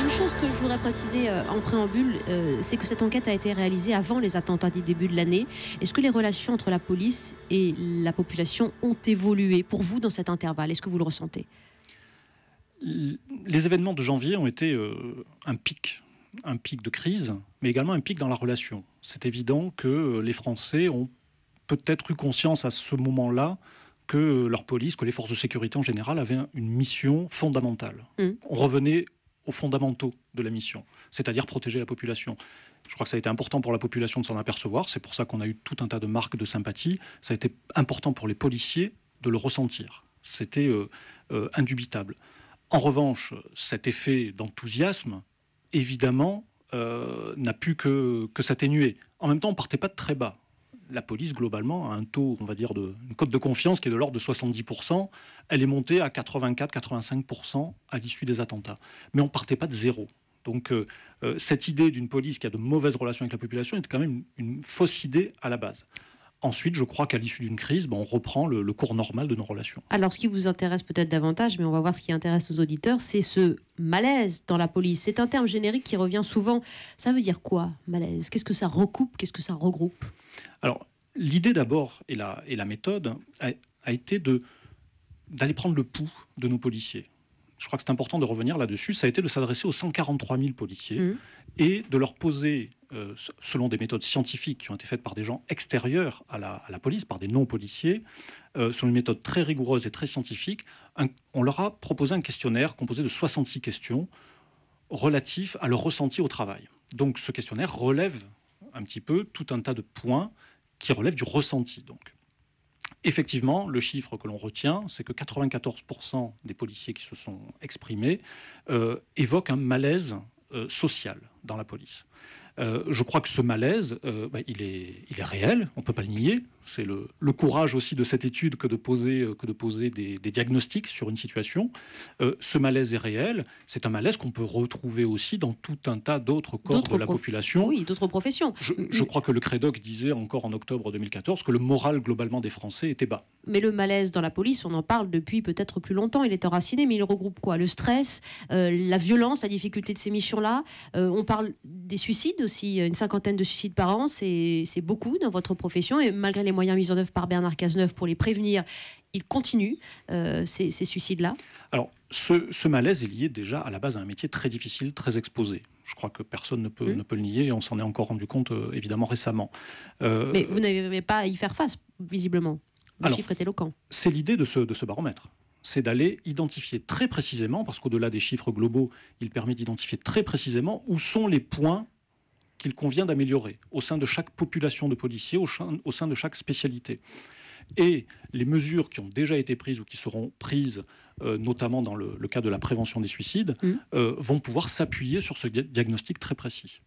Une chose que je voudrais préciser en préambule, c'est que cette enquête a été réalisée avant les attentats du début de l'année. Est-ce que les relations entre la police et la population ont évolué pour vous dans cet intervalle? Est-ce que vous le ressentez? Les événements de janvier ont été un pic de crise, mais également un pic dans la relation. C'est évident que les Français ont peut-être eu conscience à ce moment-là que leur police, que les forces de sécurité en général avaient une mission fondamentale. On revenait aux fondamentaux de la mission, c'est-à-dire protéger la population. Je crois que ça a été important pour la population de s'en apercevoir, c'est pour ça qu'on a eu tout un tas de marques de sympathie. Ça a été important pour les policiers de le ressentir. C'était indubitable. En revanche, cet effet d'enthousiasme, évidemment, n'a pu que s'atténuer. En même temps, on ne partait pas de très bas. La police, globalement, a un taux, on va dire, une cote de confiance qui est de l'ordre de 70%. Elle est montée à 84-85% à l'issue des attentats. Mais on ne partait pas de zéro. Donc, cette idée d'une police qui a de mauvaises relations avec la population est quand même une fausse idée à la base. Ensuite, je crois qu'à l'issue d'une crise, on reprend le cours normal de nos relations. Alors, ce qui vous intéresse peut-être davantage, mais on va voir ce qui intéresse aux auditeurs, c'est ce malaise dans la police. C'est un terme générique qui revient souvent. Ça veut dire quoi, malaise? Qu'est-ce que ça recoupe? Qu'est-ce que ça regroupe? Alors, l'idée d'abord et la méthode a été d'aller prendre le pouls de nos policiers. Je crois que c'est important de revenir là-dessus. Ça a été de s'adresser aux 143 000 policiers et de leur poser, selon des méthodes scientifiques qui ont été faites par des gens extérieurs à la police, par des non-policiers, selon une méthode très rigoureuse et très scientifique, on leur a proposé un questionnaire composé de 66 questions relatifs à leur ressenti au travail. Donc ce questionnaire relève un petit peu tout un tas de points qui relèvent du ressenti. Donc. Effectivement, le chiffre que l'on retient, c'est que 94% des policiers qui se sont exprimés évoquent un malaise social dans la police. Je crois que ce malaise, il est réel, on ne peut pas le nier. C'est le courage aussi de cette étude que de poser des diagnostics sur une situation. Ce malaise est réel. C'est un malaise qu'on peut retrouver aussi dans tout un tas d'autres corps de la population. Oui, d'autres professions. Je crois que le Crédoc disait encore en octobre 2014 que le moral globalement des Français était bas. Mais le malaise dans la police, on en parle depuis peut-être plus longtemps. Il est enraciné, mais il regroupe quoi? Le stress, la violence, la difficulté de ces missions-là. On parle des suicides aussi, une 50aine de suicides par an, c'est beaucoup dans votre profession. Et malgré les moyens mis en œuvre par Bernard Cazeneuve pour les prévenir, il continue ces suicides-là. Alors, ce malaise est lié déjà à la base à un métier très difficile, très exposé. Je crois que personne ne peut le nier et on s'en est encore rendu compte évidemment récemment. Mais vous n'avez pas à y faire face, visiblement. Le chiffre est éloquent. C'est l'idée de ce baromètre. C'est d'aller identifier très précisément, parce qu'au-delà des chiffres globaux, il permet d'identifier très précisément où sont les points qu'il convient d'améliorer au sein de chaque population de policiers, au sein de chaque spécialité. Et les mesures qui ont déjà été prises ou qui seront prises, notamment dans le cas de la prévention des suicides, vont pouvoir s'appuyer sur ce diagnostic très précis.